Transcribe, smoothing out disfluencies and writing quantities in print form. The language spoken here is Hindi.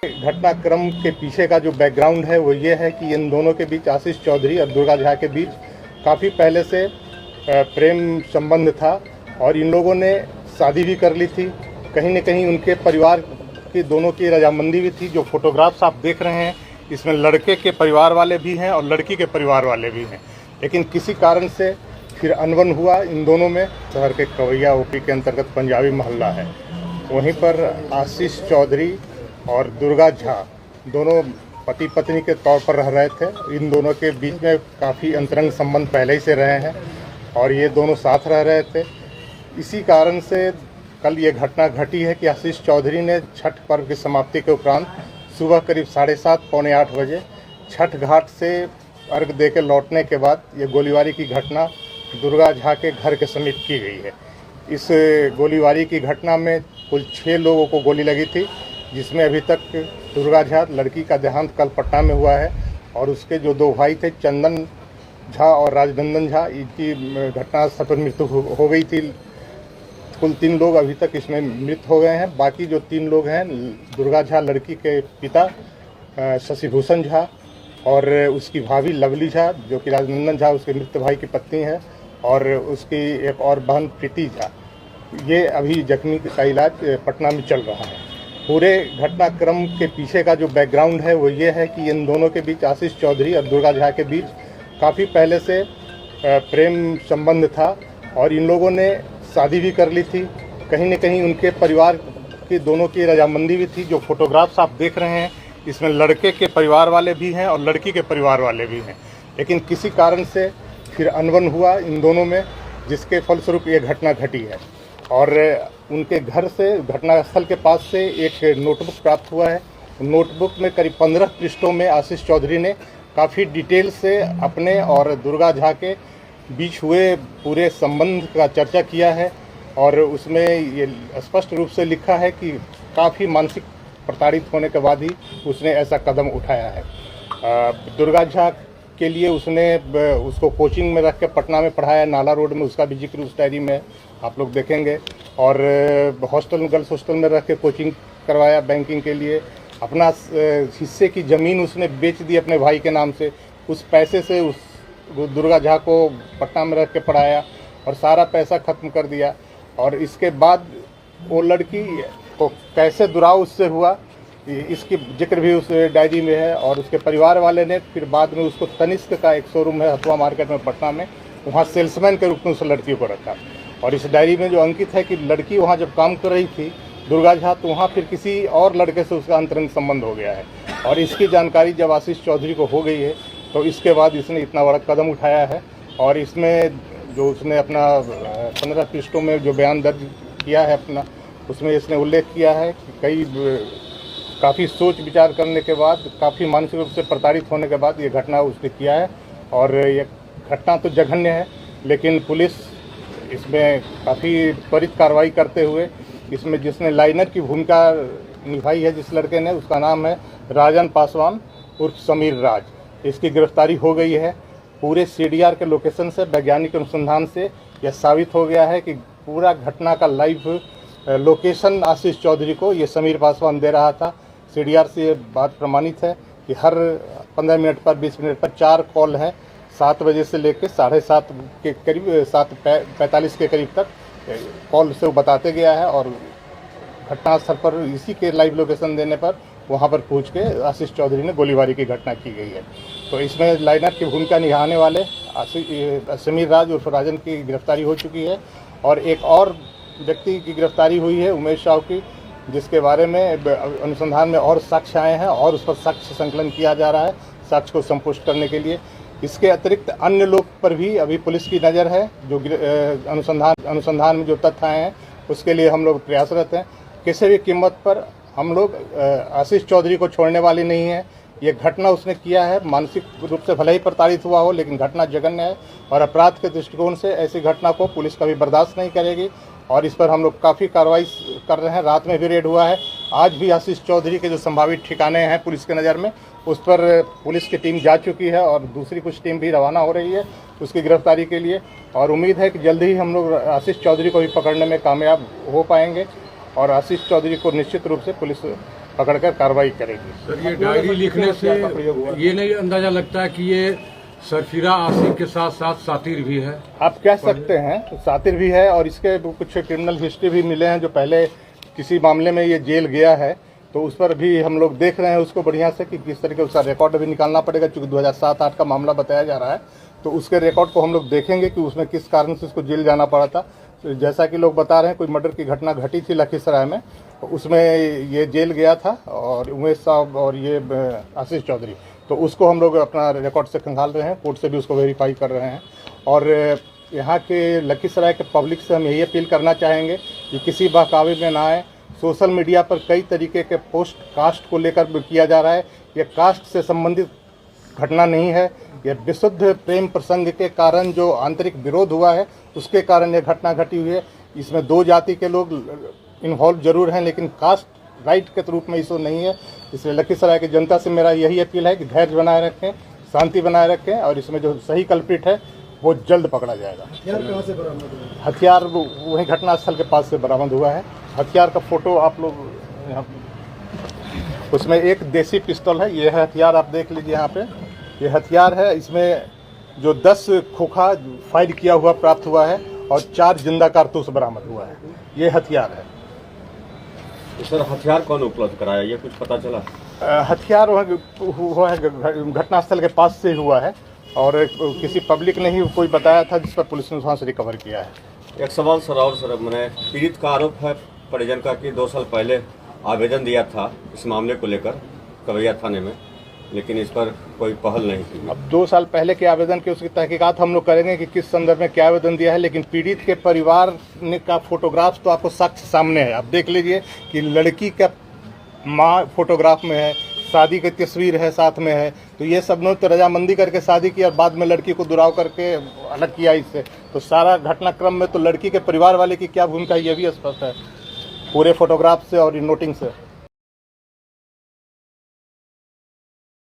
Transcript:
घटनाक्रम के पीछे का जो बैकग्राउंड है वो ये है कि इन दोनों के बीच, आशीष चौधरी और दुर्गा झा के बीच काफ़ी पहले से प्रेम संबंध था और इन लोगों ने शादी भी कर ली थी। कहीं न कहीं उनके परिवार की दोनों की रजामंदी भी थी। जो फोटोग्राफ्स आप देख रहे हैं इसमें लड़के के परिवार वाले भी हैं और लड़की के परिवार वाले भी हैं, लेकिन किसी कारण से फिर अनबन हुआ इन दोनों में। शहर के कवैया ओपी के अंतर्गत पंजाबी मोहल्ला है, वहीं पर आशीष चौधरी और दुर्गा झा दोनों पति पत्नी के तौर पर रह रहे थे। इन दोनों के बीच में काफ़ी अंतरंग संबंध पहले ही से रहे हैं और ये दोनों साथ रह रहे थे। इसी कारण से कल ये घटना घटी है कि आशीष चौधरी ने छठ पर्व की समाप्ति के उपरांत सुबह करीब 7:30 पौने 8 बजे छठ घाट से अर्घ देकर लौटने के बाद ये गोलीबारी की घटना दुर्गा झा के घर के समीप की गई है। इस गोलीबारी की घटना में कुल 6 लोगों को गोली लगी थी, जिसमें अभी तक दुर्गा झा लड़की का देहांत कल पटना में हुआ है और उसके जो 2 भाई थे चंदन झा और राजनंदन झा, इनकी घटनास्थल पर मृत्यु हो गई थी। कुल 3 लोग अभी तक इसमें मृत हो गए हैं। बाकी जो 3 लोग हैं, दुर्गा झा लड़की के पिता शशिभूषण झा और उसकी भाभी लवली झा जो कि राजनंदन झा उसके मृत भाई की पत्नी है, और उसकी एक और बहन प्रीति झा, ये अभी जख्मी का इलाज पटना में चल रहा है। पूरे घटनाक्रम के पीछे का जो बैकग्राउंड है वो ये है कि इन दोनों के बीच, आशीष चौधरी और दुर्गा झा के बीच काफ़ी पहले से प्रेम संबंध था और इन लोगों ने शादी भी कर ली थी। कहीं न कहीं उनके परिवार की दोनों की रजामंदी भी थी। जो फोटोग्राफ्स आप देख रहे हैं इसमें लड़के के परिवार वाले भी हैं और लड़की के परिवार वाले भी हैं, लेकिन किसी कारण से फिर अनबन हुआ इन दोनों में, जिसके फलस्वरूप ये घटना घटी है। और उनके घर से, घटनास्थल के पास से एक नोटबुक प्राप्त हुआ है। नोटबुक में करीब 15 पृष्ठों में आशीष चौधरी ने काफ़ी डिटेल से अपने और दुर्गा झा के बीच हुए पूरे संबंध का चर्चा किया है और उसमें ये स्पष्ट रूप से लिखा है कि काफ़ी मानसिक प्रताड़ित होने के बाद ही उसने ऐसा कदम उठाया है। दुर्गा झा के लिए उसने उसको कोचिंग में रख के पटना में पढ़ाया, नाला रोड में, उसका भी जिक्र उस डायरी में आप लोग देखेंगे। और हॉस्टल में, गर्ल्स हॉस्टल में रख के कोचिंग करवाया बैंकिंग के लिए। अपना हिस्से की ज़मीन उसने बेच दी अपने भाई के नाम से। उस पैसे से उस दुर्गा झा को पटना में रख के पढ़ाया और सारा पैसा ख़त्म कर दिया। और इसके बाद वो लड़की को कैसे दुराव उससे हुआ, इसकी जिक्र भी उस डायरी में है। और उसके परिवार वाले ने फिर बाद में उसको तनिष्क का एक शोरूम है हथुआ मार्केट में पटना में, वहाँ सेल्समैन के रूप में उस लड़की को रखा। और इस डायरी में जो अंकित है कि लड़की वहाँ जब काम कर रही थी दुर्गा झा, तो वहाँ फिर किसी और लड़के से उसका अंतरंग संबंध हो गया है। और इसकी जानकारी जब आशीष चौधरी को हो गई है तो इसके बाद इसने इतना बड़ा कदम उठाया है। और इसमें जो उसने अपना 15 पृष्ठों में जो बयान दर्ज किया है अपना, उसमें इसने उल्लेख किया है कि काफ़ी सोच विचार करने के बाद, काफ़ी मानसिक रूप से प्रताड़ित होने के बाद ये घटना उसने किया है। और ये घटना तो जघन्य है, लेकिन पुलिस इसमें काफ़ी त्वरित कार्रवाई करते हुए इसमें जिसने लाइनर की भूमिका निभाई है, जिस लड़के ने, उसका नाम है राजन पासवान उर्फ समीर राज। इसकी गिरफ्तारी हो गई है। पूरे CDR के लोकेशन से, वैज्ञानिक अनुसंधान से यह साबित हो गया है कि पूरा घटना का लाइव लोकेशन आशीष चौधरी को ये समीर पासवान दे रहा था। CDR से ये बात प्रमाणित है कि हर 15 मिनट पर, 20 मिनट पर 4 कॉल हैं। 7 बजे से लेकर 7:30 के करीब, 7:45 के करीब तक कॉल से वो बताते गया है। और घटनास्थल पर इसी के लाइव लोकेशन देने पर वहाँ पर पहुँच के आशीष चौधरी ने गोलीबारी की घटना की गई है। तो इसमें लाइनर की भूमिका निभाने वाले समीर राज उर्फ राजन की गिरफ्तारी हो चुकी है। और एक और व्यक्ति की गिरफ्तारी हुई है, उमेश साहू की, जिसके बारे में अनुसंधान में और साक्ष्य आए हैं और उस पर साक्ष्य संकलन किया जा रहा है साक्ष्य को संपुष्ट करने के लिए। इसके अतिरिक्त अन्य लोग पर भी अभी पुलिस की नज़र है। जो अनुसंधान में जो तथ्य आए हैं उसके लिए हम लोग प्रयासरत हैं। किसी भी कीमत पर हम लोग आशीष चौधरी को छोड़ने वाले नहीं हैं। ये घटना उसने किया है, मानसिक रूप से भले ही प्रताड़ित हुआ हो, लेकिन घटना जघन्य है और अपराध के दृष्टिकोण से ऐसी घटना को पुलिस कभी बर्दाश्त नहीं करेगी। और इस पर हम लोग काफ़ी कार्रवाई कर रहे हैं। रात में भी रेड हुआ है। आज भी आशीष चौधरी के जो संभावित ठिकाने हैं पुलिस के नज़र में, उस पर पुलिस की टीम जा चुकी है और दूसरी कुछ टीम भी रवाना हो रही है उसकी गिरफ्तारी के लिए। और उम्मीद है कि जल्द ही हम लोग आशीष चौधरी को भी पकड़ने में कामयाब हो पाएंगे और आशीष चौधरी को निश्चित रूप से पुलिस पकड़कर कार्रवाई करेगी। सर, ये डायरी लिखने से ये नहीं अंदाजा लगता है कि ये सरफिरा आशिक के साथ साथ सातिर भी है? आप कह सकते हैं, सातिर भी है और इसके कुछ क्रिमिनल हिस्ट्री भी मिले हैं। जो पहले किसी मामले में ये जेल गया है तो उस पर भी हम लोग देख रहे हैं उसको बढ़िया से कि किस तरीके उसका रिकॉर्ड भी निकालना पड़ेगा। चूँकि 2007-8 का मामला बताया जा रहा है तो उसके रिकॉर्ड को हम लोग देखेंगे कि उसमें किस कारण से उसको जेल जाना पड़ा था। तो जैसा कि लोग बता रहे हैं, कोई मर्डर की घटना घटी थी लखीसराय में, तो उसमें ये जेल गया था और उमेश साहब और ये आशीष चौधरी, तो उसको हम लोग अपना रिकॉर्ड से खंगाल रहे हैं, कोर्ट से भी उसको वेरीफाई कर रहे हैं। और यहाँ के लखीसराय के पब्लिक से हम यही अपील करना चाहेंगे कि किसी बहकावे में ना आए। सोशल मीडिया पर कई तरीके के पोस्ट कास्ट को लेकर किया जा रहा है। यह कास्ट से संबंधित घटना नहीं है, यह विशुद्ध प्रेम प्रसंग के कारण जो आंतरिक विरोध हुआ है उसके कारण यह घटना घटी हुई है। इसमें दो जाति के लोग इन्वॉल्व जरूर हैं लेकिन कास्ट राइट के रूप में इसको नहीं है। इसलिए लखीसराय की जनता से मेरा यही अपील है कि धैर्य बनाए रखें, शांति बनाए रखें और इसमें जो सही कल्प्रिट है वो जल्द पकड़ा जाएगा। हथियार कहाँ से बरामद हुआ? हथियार वहीं घटनास्थल के पास से बरामद हुआ है। हथियार का फोटो आप लोग यहाँ, उसमें एक देसी पिस्तौल है, ये है हथियार, आप देख लीजिए यहाँ पे, ये हथियार है। इसमें जो 10 खोखा फायर किया हुआ प्राप्त हुआ है और 4 जिंदा कारतूस बरामद हुआ है, ये हथियार है। तो सर, हथियार कौन उपलब्ध कराया, ये कुछ पता चला? हथियार हुआ है घटनास्थल के पास से हुआ है और किसी पब्लिक ने ही कोई बताया था जिस पर पुलिस ने वहाँ से रिकवर किया है। एक सवाल सर और सर, मैंने पीड़ित का आरोप है परिजन का कि 2 साल पहले आवेदन दिया था इस मामले को लेकर कवैया थाने में, लेकिन इस पर कोई पहल नहीं की। अब 2 साल पहले के आवेदन की उसकी तहकीकात हम लोग करेंगे कि किस संदर्भ में क्या आवेदन दिया है, लेकिन पीड़ित के परिवार ने का फोटोग्राफ तो आपको साक्ष्य सामने है। आप देख लीजिए कि लड़की का माँ फोटोग्राफ में है, शादी की तस्वीर है साथ में है, तो ये सब ने तो रजामंदी करके शादी की और बाद में लड़की को दुराव करके अलग किया इससे। तो सारा घटनाक्रम में तो लड़की के परिवार वाले की क्या भूमिका है ये भी स्पष्ट है पूरे फोटोग्राफ से और इन नोटिंग से।